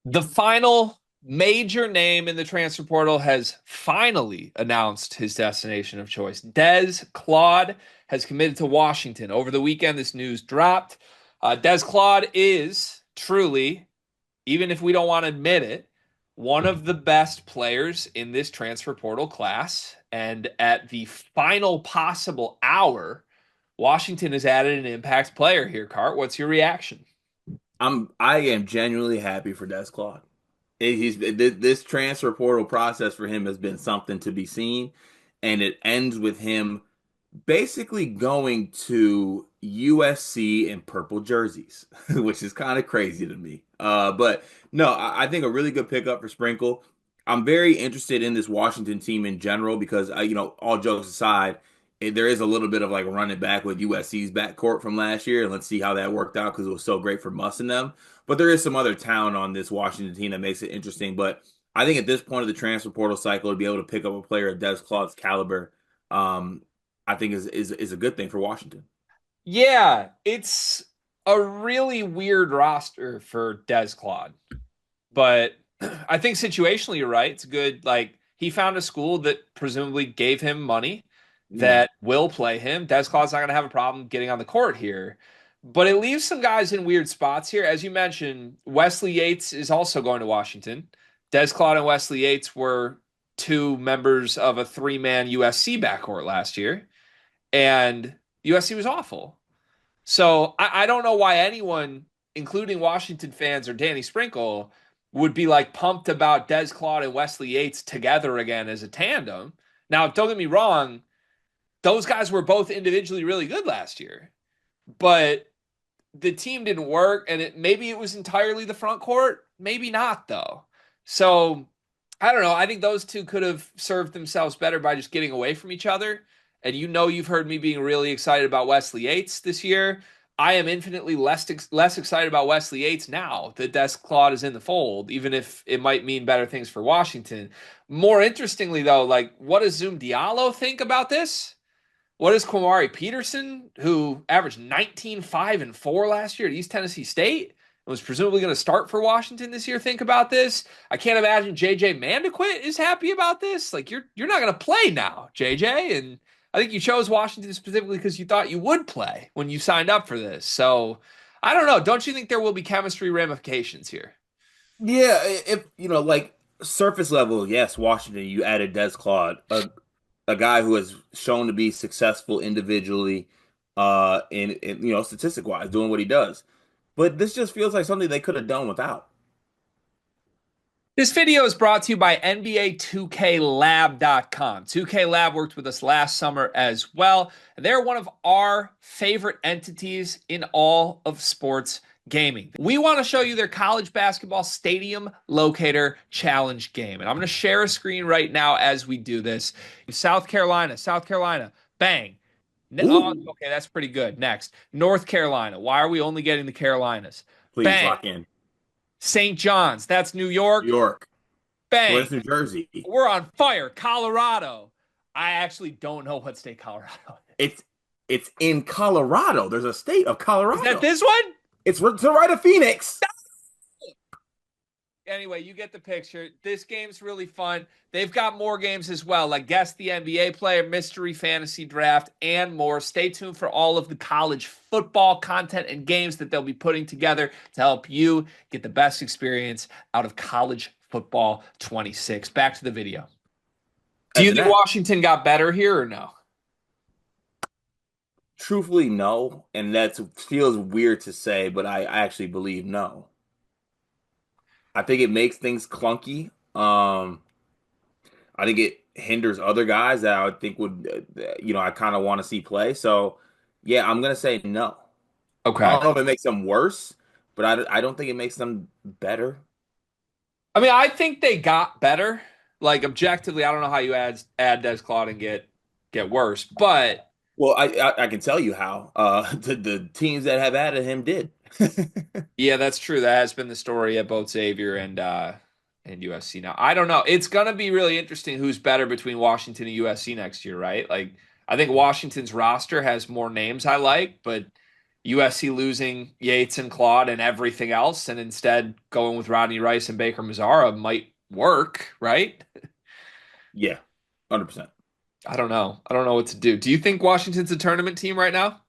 The final major name in the transfer portal has finally announced his destination of choice. Des Claude has committed to Washington. Over the weekend, this news dropped. Des Claude is truly, even if we don't want to admit it, one of the best players in this transfer portal class. And at the final possible hour, Washington has added an impact player here. Cart, what's your reaction? I am genuinely happy for Des Claude. This transfer portal process for him has been something to be seen, and it ends with him basically going to USC in purple jerseys, which is kind of crazy to me. But no, I think a really good pickup for Sprinkle. I'm very interested in this Washington team in general because all jokes aside, there is a little bit of like running back with USC's backcourt from last year, and let's see how that worked out because it was so great for Muss and them. But there is some other talent on this Washington team that makes it interesting. But I think at this point of the transfer portal cycle, to be able to pick up a player of Des Claude's caliber, um, I think is a good thing for Washington. Yeah, it's a really weird roster for Des Claude, but I think situationally you're right. It's good. Like he found a school that presumably gave him money Mm. that will play him. Des Claude's not going to have a problem getting on the court here, but it leaves some guys in weird spots here. As you mentioned, Wesley Yates is also going to Washington. Des Claude and Wesley Yates were two members of a three-man USC backcourt last year, and USC was awful. So I don't know why anyone, including Washington fans or Danny Sprinkle, would be like pumped about Des Claude and Wesley Yates together again as a tandem. Now, don't get me wrong, those guys were both individually really good last year, but the team didn't work, and maybe it was entirely the front court, maybe not though. So I don't know. I think those two could have served themselves better by just getting away from each other. And you've heard me being really excited about Wesley Yates this year. I am infinitely less excited about Wesley Yates now that Des Claude is in the fold, even if it might mean better things for Washington. More interestingly, though, like what does Zoom Diallo think about this? What does Kwamari Peterson, who averaged 19, 5, and 4 last year at East Tennessee State, and was presumably going to start for Washington this year, think about this? I can't imagine JJ Mandaquit is happy about this. Like you're not going to play now, JJ, and I think you chose Washington specifically because you thought you would play when you signed up for this. So I don't know. Don't you think there will be chemistry ramifications here? Yeah, if like surface level, yes, Washington, you added Des Claude, a guy who has shown to be successful individually, in statistic wise, doing what he does. But this just feels like something they could have done without. This video is brought to you by NBA2K Lab.com. 2K Lab worked with us last summer as well, and they're one of our favorite entities in all of sports gaming. We want to show you their college basketball stadium locator challenge game, and I'm going to share a screen right now as we do this. South Carolina, bang. Oh, Ooh, okay, that's pretty good. Next, North Carolina. Why are we only getting the Carolinas? please Bang. lock in. St. John's, that's New New York. York. Bang. Where's New Jersey? We're on fire. Colorado. I actually don't know what state Colorado is. It's it's in Colorado. There's a state of Is that Colorado. this one? It's to the right of Phoenix. Anyway, you get the picture. This game's really fun. They've got more games as well, like Guess the NBA Player, Mystery Fantasy Draft, and more. Stay tuned for all of the college football content and games that they'll be putting together to help you get the best experience out of college football 26. Back to the video. Do As you an think act, Washington got better here or no? truthfully, no, and that feels weird to say, but I actually believe no. I think it makes things clunky. I think it hinders other guys that I would think would, I kind of want to see play. So, yeah, I'm gonna say no. I Okay. don't know if it makes them worse, but I don't think it makes them better. I mean, I think they got better. Like objectively, I don't know how you add Des Claude and get worse, but Well, I can tell you how. The teams that have added him did. yeah, that's true. That has been the story at both Xavier and USC. Now, I don't know. It's gonna be really interesting who's better between Washington and USC next year, right? Like, I think Washington's roster has more names I like, but USC losing Yates and Claude and everything else, and instead going with Rodney Rice and Baker Mazara might work, right? Yeah, 100%. I don't know. I don't know what to do. Do you think Washington's a tournament team right now?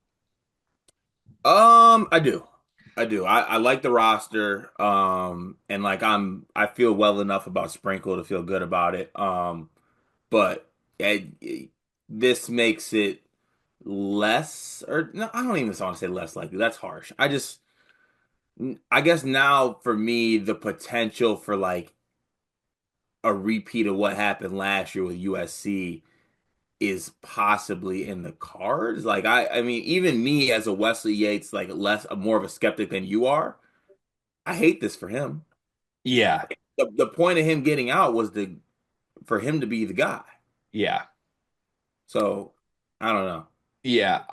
I do. I do. I like the roster. And like I feel well enough about Sprinkle to feel good about it. But this makes it less, or no, I don't even want to say less likely. That's harsh. I guess now for me, the potential for like a repeat of what happened last year with USC is possibly in the cards. Like I mean, even me as a Wesley Yates, like less, more of a skeptic than you are. I hate this for him. Yeah. The point of him getting out was for him to be the guy. Yeah. So I don't know. Yeah,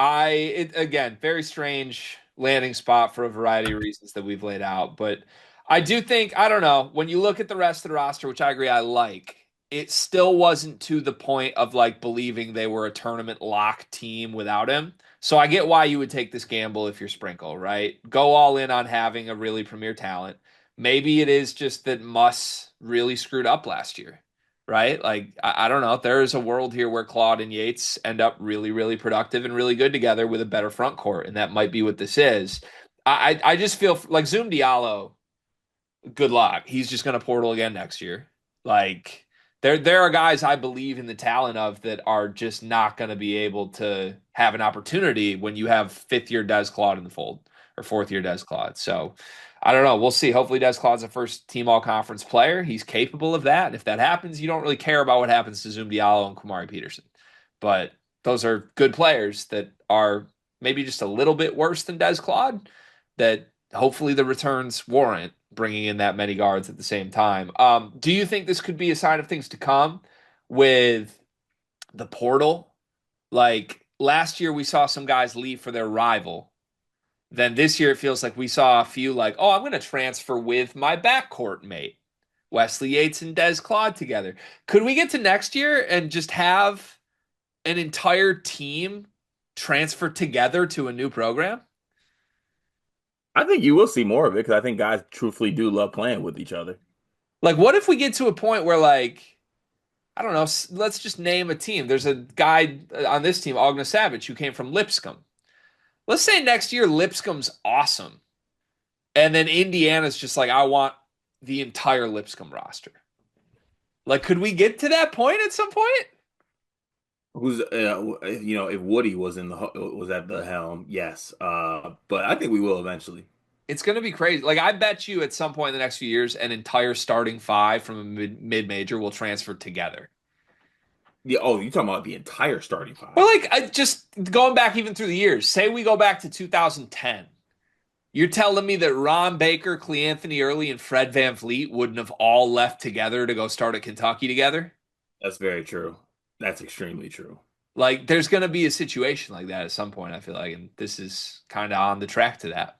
again, very strange landing spot for a variety of reasons that we've laid out, but I do think, I don't know, when you look at the rest of the roster, which I agree I like, it still wasn't to the point of like believing they were a tournament lock team without him. So I get why you would take this gamble if you're Sprinkle, right? Go all in on having a really premier talent. Maybe it is just that Muss really screwed up last year, right? Like I don't know. There is a world here where Claude and Yates end up really, really productive and really good together with a better front court, and that might be what this is. I just feel like Zoom Diallo, good luck. He's just going to portal again next year. Like there are guys I believe in the talent of that are just not going to be able to have an opportunity when you have fifth year Des Claude in the fold or fourth year Des Claude. So I don't know. We'll see. Hopefully Des Claude's a first team all conference player. He's capable of that. And if that happens, you don't really care about what happens to Zoom Diallo and Kumari Peterson. But those are good players that are maybe just a little bit worse than Des Claude that hopefully the returns warrant bringing in that many guards at the same time. Do you think this could be a sign of things to come with the portal? Like last year, we saw some guys leave for their rival. Then this year, it feels like we saw a few like, oh, I'm going to transfer with my backcourt mate, Wesley Yates and Des Claude together. Could we get to next year and just have an entire team transfer together to a new program? I think you will see more of it because I think guys truthfully do love playing with each other. Like, what if we get to a point where, like, I don't know, let's just name a team. There's a guy on this team, Ogna Savage, who came from Lipscomb. Let's say next year Lipscomb's awesome. And then Indiana's just like, I want the entire Lipscomb roster. Like, could we get to that point at some point? Who's if Woody was was at the helm, yes. But I think we will eventually. It's going to be crazy. Like, I bet you at some point in the next few years, an entire starting five from a mid major will transfer together. Yeah. Oh, you talking about the entire starting Or five? like, just going back even through the years. Say we go back to 2010. You're telling me that Ron Baker, Cleanthony Early, and Fred Van Vliet wouldn't have all left together to go start at Kentucky together? That's very true. That's extremely true. Like, there's going to be a situation like that at some point, I feel like, and this is kind of on the track to that.